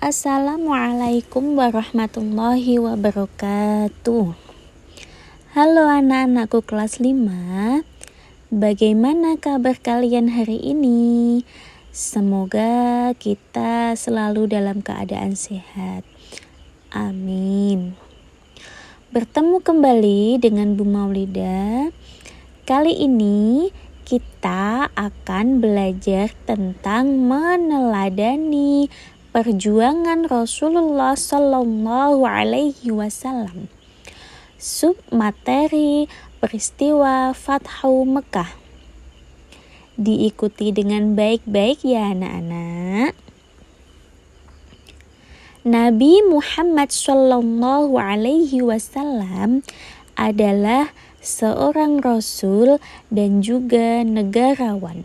Assalamualaikum warahmatullahi wabarakatuh. Halo anak-anakku kelas 5. Bagaimana kabar kalian hari ini? Semoga kita selalu dalam keadaan sehat. Amin. Bertemu kembali dengan Bu Maulida. Kali ini kita akan belajar tentang meneladani perjuangan Rasulullah Sallallahu Alaihi Wasallam. Submateri peristiwa Fathu Mekah. Diikuti dengan baik-baik ya anak-anak. Nabi Muhammad Sallallahu Alaihi Wasallam adalah seorang rasul dan juga negarawan.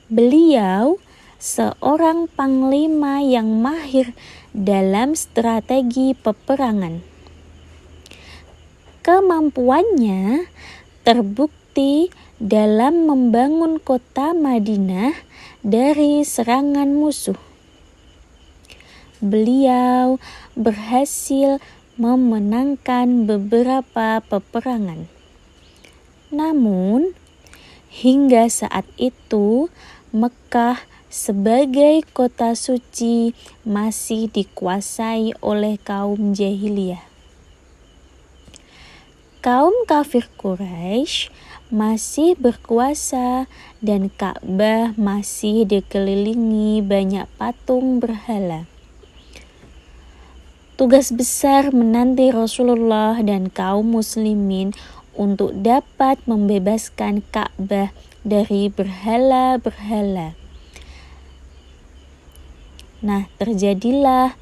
Beliau seorang panglima yang mahir dalam strategi peperangan. Kemampuannya terbukti dalam membangun kota Madinah dari serangan musuh. Beliau berhasil memenangkan beberapa peperangan. Namun, hingga saat itu Mekah sebagai kota suci masih dikuasai oleh kaum jahiliyah. Kaum kafir Quraisy masih berkuasa dan Ka'bah masih dikelilingi banyak patung berhala. Tugas besar menanti Rasulullah dan kaum muslimin untuk dapat membebaskan Ka'bah dari berhala-berhala. Nah, terjadilah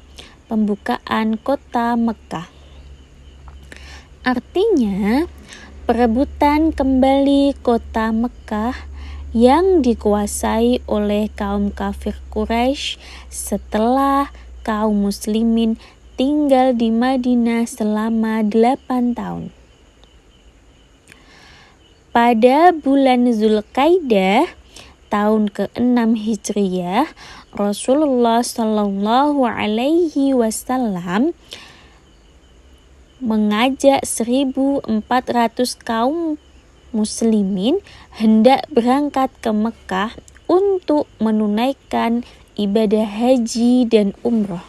pembukaan kota Mekah. Artinya, perebutan kembali kota Mekah yang dikuasai oleh kaum kafir Quraisy setelah kaum muslimin tinggal di Madinah selama 8 tahun. Pada bulan Zulqaidah tahun ke-6 Hijriyah, Rasulullah Shallallahu Alaihi Wasallam mengajak 1.400 kaum muslimin hendak berangkat ke Mekah untuk menunaikan ibadah haji dan umroh.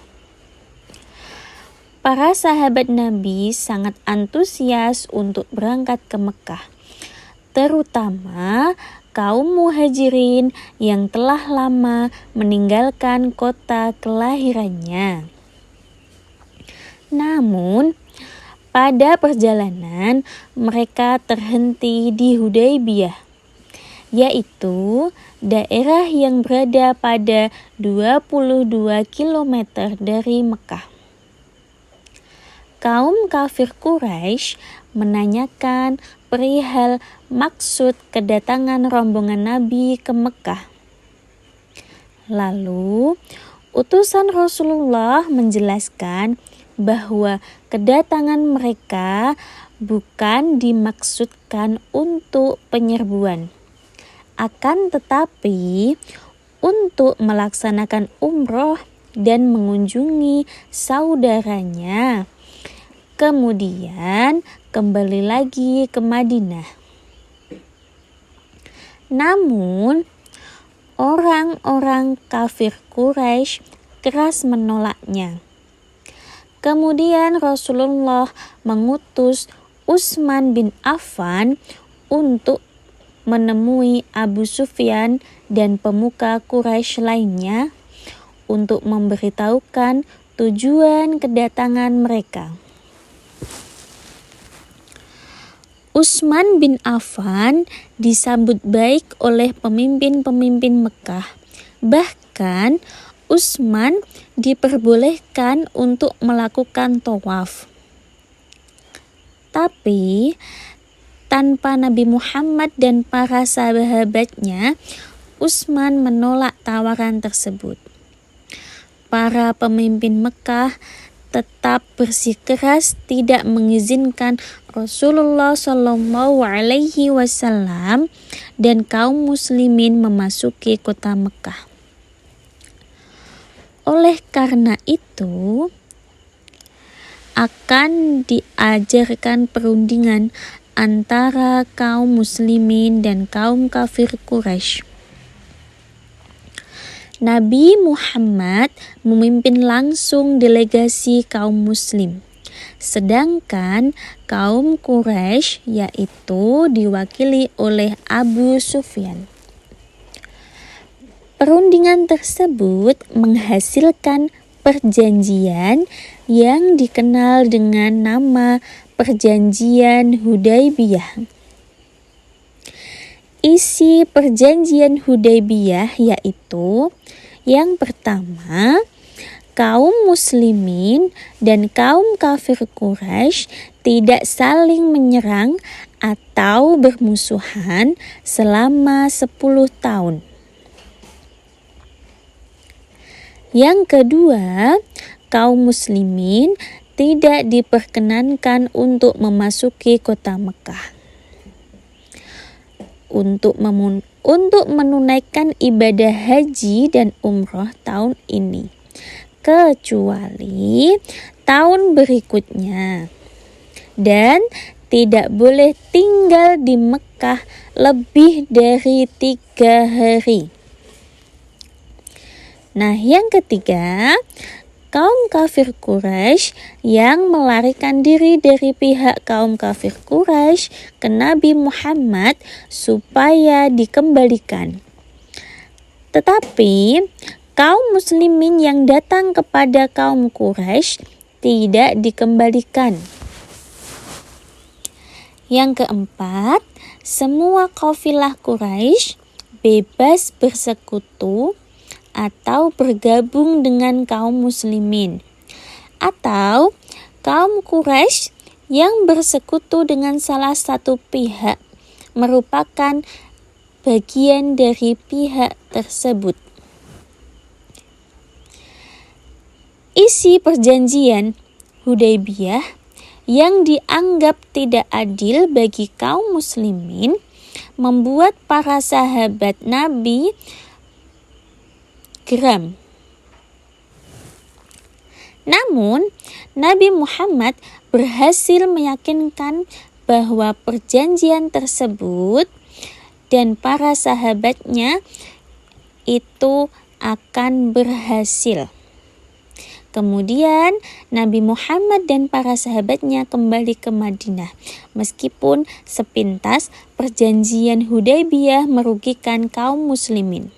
Para sahabat Nabi sangat antusias untuk berangkat ke Mekah, terutama kaum muhajirin yang telah lama meninggalkan kota kelahirannya. Namun, pada perjalanan mereka terhenti di Hudaybiyah, yaitu daerah yang berada pada 22 km dari Mekah. Kaum kafir Quraisy menanyakan perihal maksud kedatangan rombongan Nabi ke Mekah. Lalu, utusan Rasulullah menjelaskan bahwa kedatangan mereka bukan dimaksudkan untuk penyerbuan, akan tetapi untuk melaksanakan umroh dan mengunjungi saudaranya. Kemudian kembali lagi ke Madinah. Namun, orang-orang kafir Quraisy keras menolaknya. Kemudian Rasulullah mengutus Utsman bin Affan untuk menemui Abu Sufyan dan pemuka Quraisy lainnya untuk memberitahukan tujuan kedatangan mereka. Utsman bin Affan disambut baik oleh pemimpin-pemimpin Mekah. Bahkan Utsman diperbolehkan untuk melakukan tawaf. Tapi tanpa Nabi Muhammad dan para sahabatnya, Utsman menolak tawaran tersebut. Para pemimpin Mekah tetap bersikeras tidak mengizinkan Rasulullah Shallallahu Alaihi Wasallam dan kaum muslimin memasuki kota Mekah. Oleh karena itu, akan diajarkan perundingan antara kaum muslimin dan kaum kafir Quraisy. Nabi Muhammad memimpin langsung delegasi kaum muslim, sedangkan kaum Quraisy yaitu diwakili oleh Abu Sufyan. Perundingan tersebut menghasilkan perjanjian yang dikenal dengan nama Perjanjian Hudaybiyah. Isi Perjanjian Hudaybiyah yaitu yang pertama, kaum muslimin dan kaum kafir Quraisy tidak saling menyerang atau bermusuhan selama 10 tahun. Yang kedua, kaum muslimin tidak diperkenankan untuk memasuki kota Mekah untuk menunaikan ibadah haji dan umroh tahun ini, kecuali tahun berikutnya, dan tidak boleh tinggal di Mekah lebih dari 3 hari. Nah, yang ketiga, kaum kafir Quraisy yang melarikan diri dari pihak kaum kafir Quraisy ke Nabi Muhammad supaya dikembalikan. Tetapi kaum muslimin yang datang kepada kaum Quraisy tidak dikembalikan. Yang keempat, semua kafilah Quraisy bebas bersekutu atau bergabung dengan kaum muslimin, atau kaum Quraisy yang bersekutu dengan salah satu pihak merupakan bagian dari pihak tersebut. Isi Perjanjian Hudaybiyah yang dianggap tidak adil bagi kaum muslimin membuat para sahabat Nabi geram. Namun, Nabi Muhammad berhasil meyakinkan bahwa perjanjian tersebut dan para sahabatnya itu akan berhasil. Kemudian, Nabi Muhammad dan para sahabatnya kembali ke Madinah, meskipun sepintas perjanjian Hudaybiyah merugikan kaum muslimin.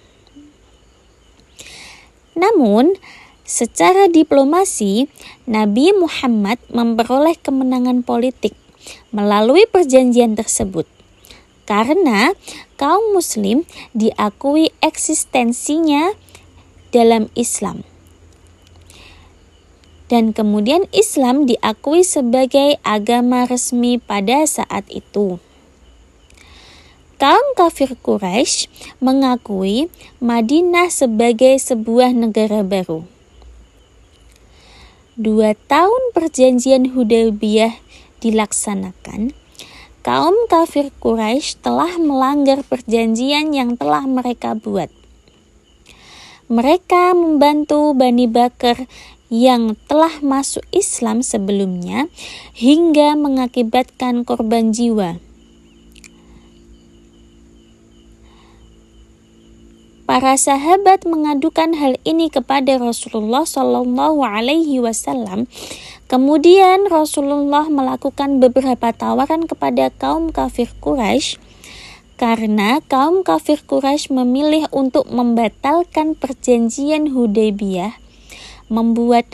Namun, secara diplomasi, Nabi Muhammad memperoleh kemenangan politik melalui perjanjian tersebut, karena kaum muslim diakui eksistensinya dalam Islam. Dan kemudian Islam diakui sebagai agama resmi pada saat itu. Kaum kafir Quraisy mengakui Madinah sebagai sebuah negara baru. 2 tahun perjanjian Hudaybiyah dilaksanakan, kaum kafir Quraisy telah melanggar perjanjian yang telah mereka buat. Mereka membantu Bani Bakar yang telah masuk Islam sebelumnya hingga mengakibatkan korban jiwa. Para sahabat mengadukan hal ini kepada Rasulullah SAW. Kemudian Rasulullah melakukan beberapa tawaran kepada kaum kafir Quraisy, karena kaum kafir Quraisy memilih untuk membatalkan perjanjian Hudaybiyah, membuat